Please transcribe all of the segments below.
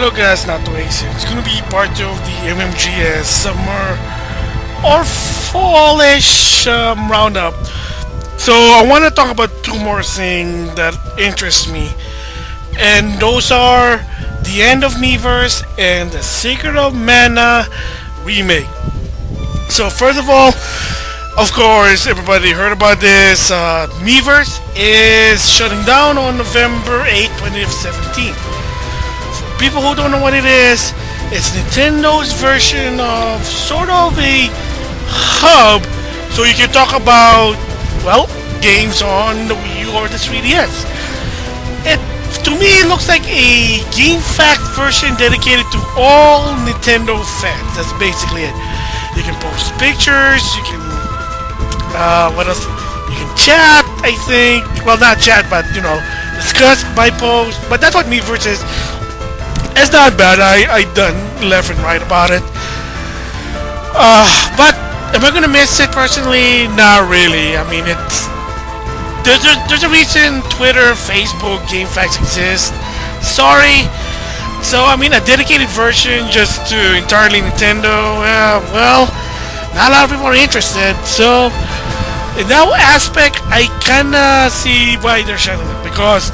Hello guys, NautoAisDx. It's gonna be part of the MmGS summer or fallish roundup. So I want to talk about two more things that interest me, and those are the end of Miiverse and the Secret of Mana remake. So first of all, of course, everybody heard about this. Miiverse is shutting down on November 8th, 2017. People who don't know what it is, it's Nintendo's version of sort of a hub, so you can talk about, well, games on the Wii U or the 3DS. It, to me, it looks like a GameFAQ version dedicated to all Nintendo fans. That's basically it. You can post pictures, you can, what else? You can chat, I think. Well, not chat, but, discuss by post. But that's what Miiverse is. It's not bad. I done left and right about it. But am I gonna miss it personally? Not really. I mean, there's a reason Twitter, Facebook, GameFAQs exist. Sorry. So I mean, a dedicated version just to entirely Nintendo. Well, not a lot of people are interested. So in that aspect, I kinda see why they're shutting it, because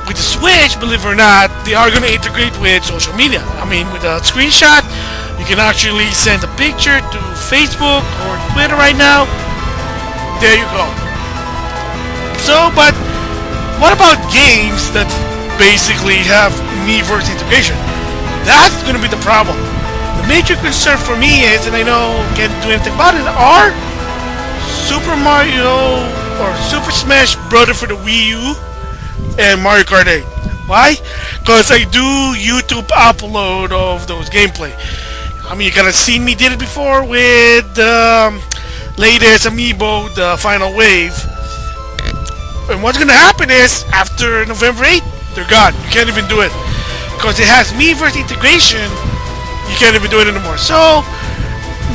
with the Switch, believe it or not, they are going to integrate with social media. I mean, with a screenshot, you can actually send a picture to Facebook or Twitter right now. There you go. So, but what about games that basically have Miiverse integration? That's going to be the problem. The major concern for me is, and I know can't do anything about it, are Super Mario or Super Smash Bros. For the Wii U and Mario Kart 8. Why? Because I do YouTube upload of those gameplay. I mean, you gotta see me did it before with the latest amiibo, the final wave. And what's gonna happen is, after November 8th, they're gone. You can't even do it. Because it has Miiverse integration, you can't even do it anymore. So,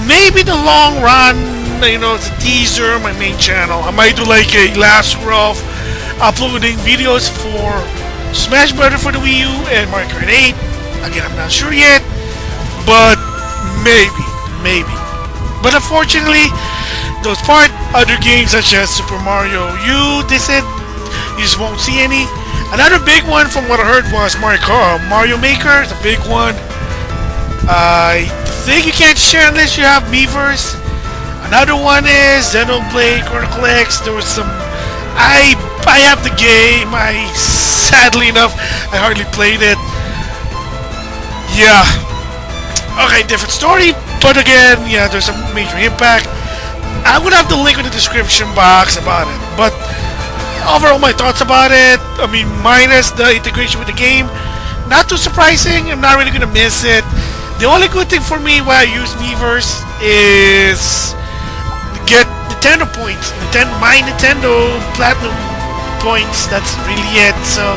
maybe the long run, it's a teaser on my main channel. I might do like a last rough uploading videos for Smash Bros. For the Wii U and Mario Kart 8. Again, I'm not sure yet, but maybe. But unfortunately, those other games such as Super Mario U, they said you just won't see any. Another big one from what I heard was Mario Maker, the big one. I think you can't share unless you have Miiverse. Another one is Xenoblade Chronicle X. There was some. I have the game. Sadly enough, I hardly played it. Yeah. Okay, different story. But again, yeah, there's a major impact. I would have the link in the description box about it. But overall, my thoughts about it, I mean, minus the integration with the game, not too surprising. I'm not really gonna miss it. The only good thing for me while I use Miiverse is get Nintendo points. My Nintendo Platinum points. That's really it. So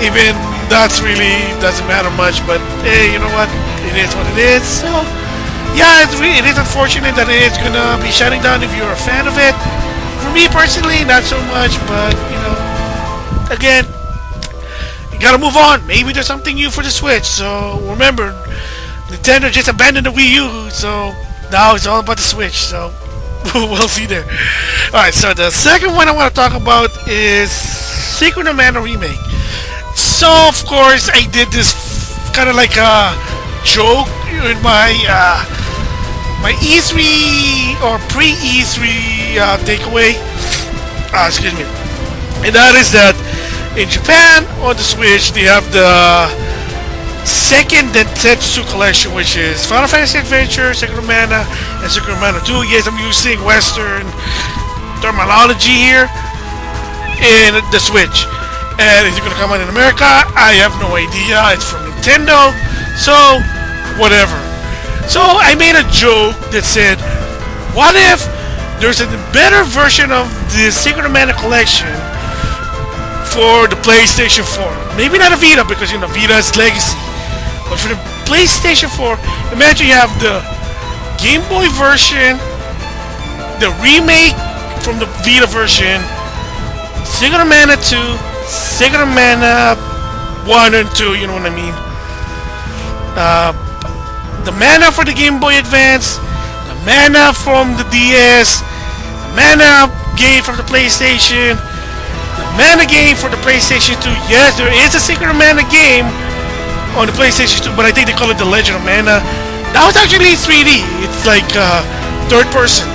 even that's really doesn't matter much. But hey, you know what? It is what it is. So yeah, it is unfortunate that it is gonna be shutting down if you're a fan of it. For me personally, not so much. But again, you gotta move on. Maybe there's something new for the Switch. So remember, Nintendo just abandoned the Wii U. So now it's all about the Switch. So we'll see there. Alright, so the second one I want to talk about is Secret of Mana Remake. So, of course, I did this kind of like a joke in my my E3 or pre-E3 takeaway. Excuse me. And that is that in Japan, on the Switch, they have the second Densetsu collection, which is Final Fantasy Adventure, Secret of Mana, and Secret of Mana 2. Yes, I'm using Western terminology here in the Switch. And is it going to come out in America? I have no idea. It's from Nintendo, so whatever. So I made a joke that said, what if there's a better version of the Secret of Mana collection for the PlayStation 4? Maybe not a Vita, because Vita's legacy. But for the PlayStation 4, imagine you have the Game Boy version, the remake from the Vita version, Secret of Mana 2, Secret of Mana 1 and 2, you know what I mean? Uh, the mana for the Game Boy Advance, the mana from the DS, the mana game from the PlayStation, the mana game for the PlayStation 2. Yes, there is a Secret of Mana game on the PlayStation 2, but I think they call it the Legend of Mana. That was actually 3D. It's like third person,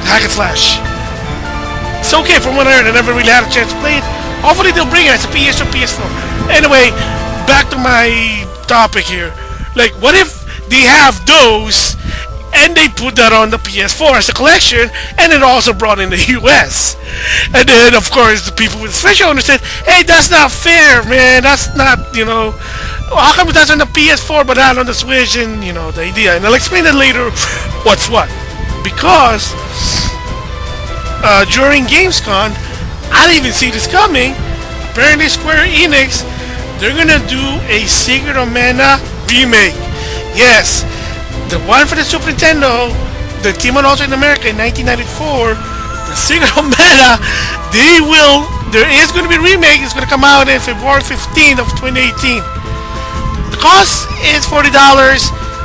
hack and slash. It's okay from what I heard. I never really had a chance to play it. Hopefully they'll bring it as a PS or PS4. Anyway, back to my topic here. Like, what if they have those and they put that on the PS4 as a collection, and it also brought in the US? And then, of course, the people with the Switch owners said, hey, that's not fair, man. That's not, how come that's on the PS4 but not on the Switch? And, the idea. And I'll explain that later what's what. Because during Gamescom, I didn't even see this coming. Apparently Square Enix, they're gonna do a Secret of Mana remake. Yes, the one for the Super Nintendo that came out also in America in 1994, the Secret of Mana, there is going to be a remake. It's going to come out in February 15th of 2018. The cost is $40.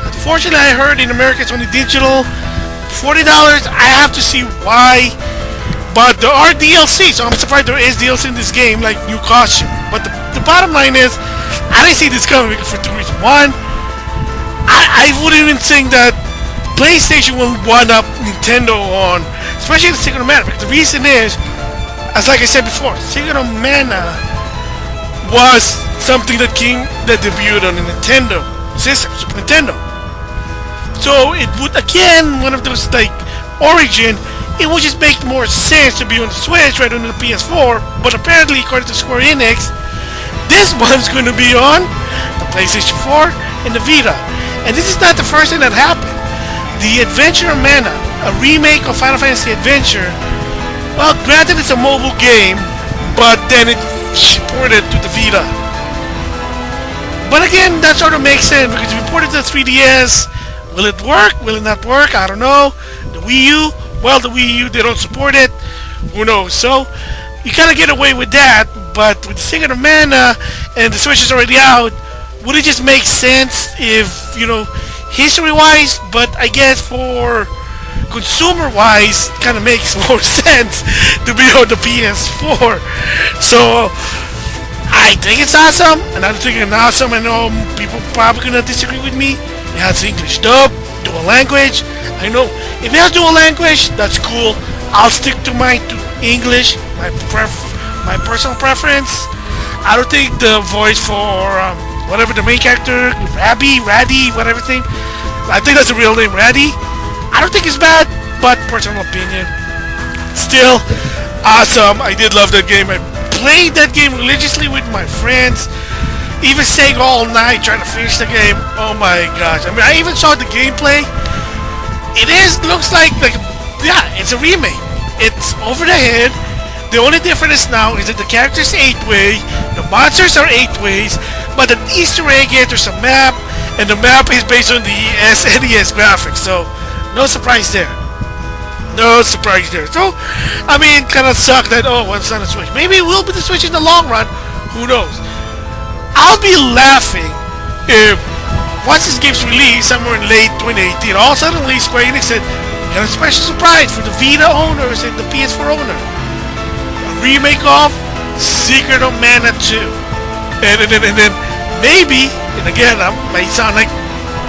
Unfortunately, I heard in America it's only digital. $40, I have to see why. But there are DLC, so I'm surprised there is DLC in this game, like new costume. But the bottom line is, I didn't see this coming for two reasons. One, I wouldn't even think that PlayStation will one up Nintendo on, especially the Secret of Mana. Because the reason is, as like I said before, Secret of Mana was something that debuted on the Nintendo system, Super Nintendo. So it would again one of those like origin. It would just make more sense to be on the Switch rather than the PS4. But apparently, according to Square Enix, this one's going to be on the PlayStation 4 and the Vita. And this is not the first thing that happened. The Adventure of Mana, a remake of Final Fantasy Adventure, well, granted it's a mobile game, but then it ported to the Vita. But again, that sort of makes sense because if you port it to the 3DS, will it work? Will it not work? I don't know. The Wii U, well, the Wii U, they don't support it. Who knows? So, you kind of get away with that, but with the Secret of Mana and the Switch is already out, would it just make sense if, history-wise, but I guess for consumer-wise, kind of makes more sense to be on the PS4. So, I think it's awesome, and I think it's awesome. I know people probably gonna disagree with me. It has English dub, dual language. I know if it has dual language, that's cool. I'll stick to English, my personal preference. I don't think the voice for whatever the main character, Raddy, whatever thing. I think that's the real name, Raddy. I don't think it's bad, but personal opinion. Still, awesome. I did love that game. I played that game religiously with my friends. Even staying all night trying to finish the game. Oh my gosh. I mean, I even saw the gameplay. Looks like yeah, it's a remake. It's over the head. The only difference now is that the character's 8-way, the monsters are 8 ways, but the Easter egg is there's a map, and the map is based on the SNES graphics, so no surprise there. No surprise there. So, I mean, kind of suck that, it's on the Switch. Maybe it will be the Switch in the long run, who knows. I'll be laughing if, once this game's released, somewhere in late 2018, all suddenly Square Enix said, we got a special surprise for the Vita owners and the PS4 owner. Remake of Secret of Mana 2. And then maybe, and again, I might sound like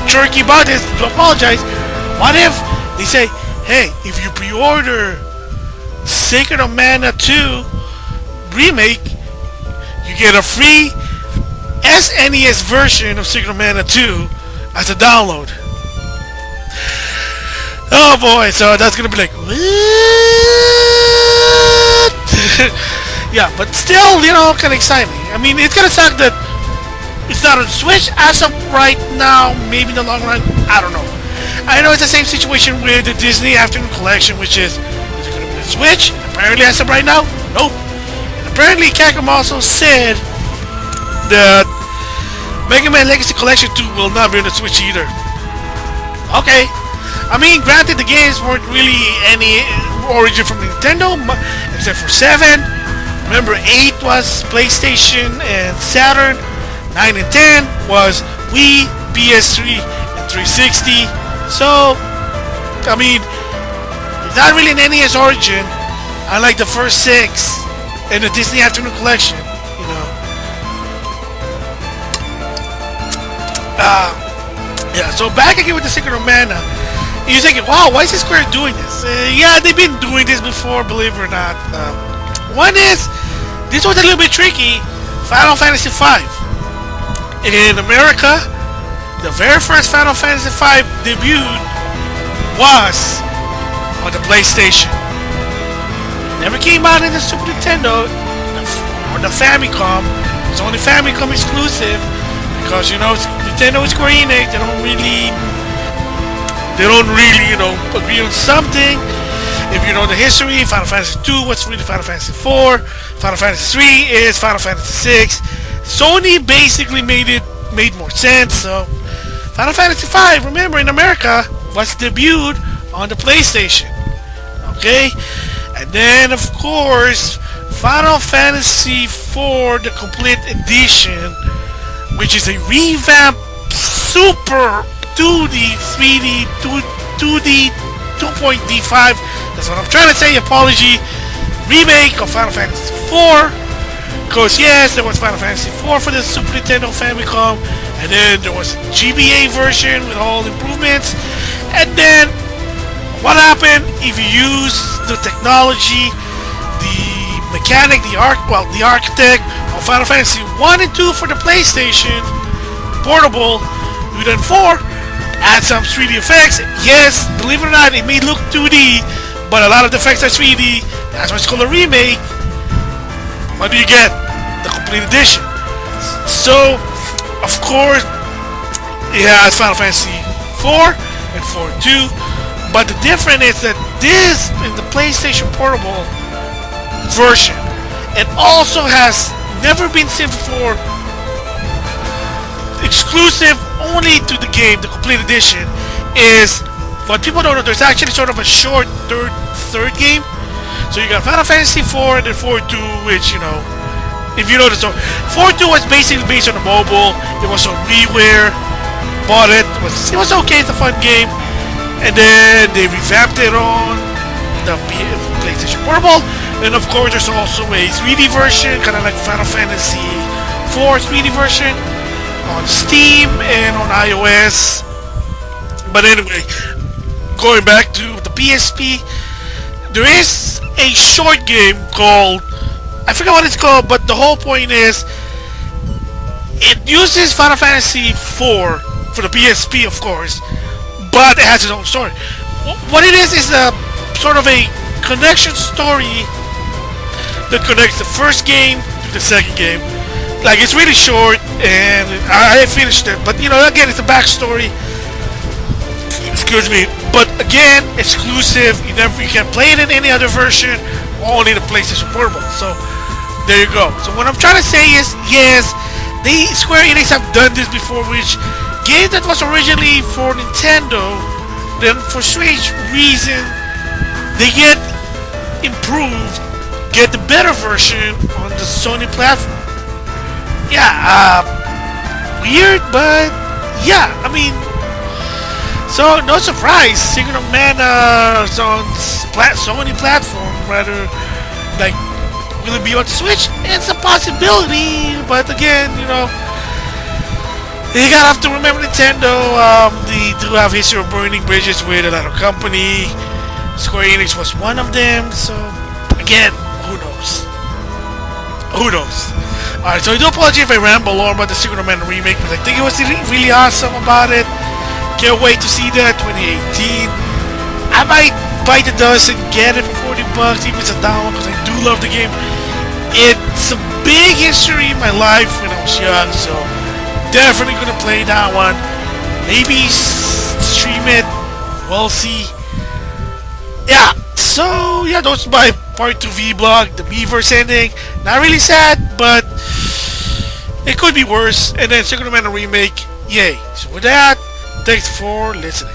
jerky about this, to apologize, what if they say, hey, if you pre-order Secret of Mana 2 Remake, you get a free SNES version of Secret of Mana 2 as a download. Oh boy, so that's gonna be like, what? Yeah, but still, kind of exciting. I mean, it's gonna suck that it's not on Switch as of right now. Maybe in the long run, I don't know. I know it's the same situation with the Disney Afternoon Collection, which is it gonna be on Switch? Apparently, as of right now, nope. And apparently, Capcom also said that Mega Man Legacy Collection 2 will not be on the Switch either. Okay. I mean, granted, the games weren't really any origin from Nintendo, except for 7. Remember, 8 was PlayStation and Saturn. 9 and 10 was Wii, PS3 and 360. So, I mean, it's not really an NES origin. I like the first 6 in the Disney Afternoon Collection. You know. Yeah. So back again with the Secret of Mana. You're thinking, wow, why is Square doing this? Yeah, they've been doing this before, believe it or not. One is, this was a little bit tricky. Final Fantasy V. In America, the very first Final Fantasy V debuted was on the PlayStation. Never came out in the Super Nintendo or the Famicom. It's only Famicom exclusive because, you know, Nintendo and Square Enix, they don't really, you know, agree on something. If you know the history, Final Fantasy 2 was really Final Fantasy 4. Final Fantasy 3 is Final Fantasy 6. Sony basically made more sense. So Final Fantasy V, remember, in America, was debuted on the PlayStation. Okay? And then, of course, Final Fantasy IV, the complete edition, which is a revamped super 2D, 3D, 2D, 2.D5. That's what I'm trying to say. Apology. Remake of Final Fantasy IV. Because yes, there was Final Fantasy IV for the Super Nintendo Famicom, and then there was a GBA version with all improvements. And then what happened if you use the technology, the mechanic, the architect of Final Fantasy 1 and 2 for the PlayStation portable, you then 4, add some 3D effects. Yes, believe it or not, it may look 2D, but a lot of the effects are 3D. That's why it's called a remake. What do you get? The complete edition. So, of course, it has Final Fantasy 4 and 4-2, but the difference is that this in the PlayStation Portable version, it also has never been seen before, exclusive only to the game. The complete edition is, what people don't know, there's actually sort of a short third game. So you got Final Fantasy 4 and then 4-2, which, you know, if you notice, so 4-2 was basically based on the mobile. It was on WiiWare. Bought it. It was okay. It's a fun game. And then they revamped it on the PlayStation Portable. And of course, there's also a 3D version, kind of like Final Fantasy 4 3D version on Steam and on iOS. But anyway, going back to the PSP, there is a short game called, I forget what it's called, but the whole point is it uses Final Fantasy 4 for the PSP, of course, but it has its own story. What it is a sort of a connection story that connects the first game to the second game. Like, it's really short, and I finished it, but, you know, again, it's a backstory. Excuse me, but again, exclusive. You can't play it in any other version, only the PlayStation Portable. So there you go. So what I'm trying to say is, yes, Square Enix have done this before, which game that was originally for Nintendo, then for strange reason they get improved, get the better version on the Sony platform. Yeah, weird, but yeah, I mean, so no surprise, Secret of Mana is on Sony platform, rather, like, will it be on Switch? It's a possibility, but again, you know, you gotta have to remember Nintendo, they do have history of burning bridges with another company. Square Enix was one of them, so again, who knows? Who knows? Alright, so I do apologize if I ramble on about the Secret of Mana remake, but I think it was really awesome about it. Can't wait to see that 2018. I might bite the dust and get it for $40, even if it's a download, because I do love the game. It's a big history in my life when I was young, so definitely gonna play that one. Maybe stream it. We'll see. Yeah. So yeah, those are my part 2 vlog, the Miiverse ending. Not really sad, but it could be worse. And then Secret of Mana remake. Yay. So with that, thanks for listening.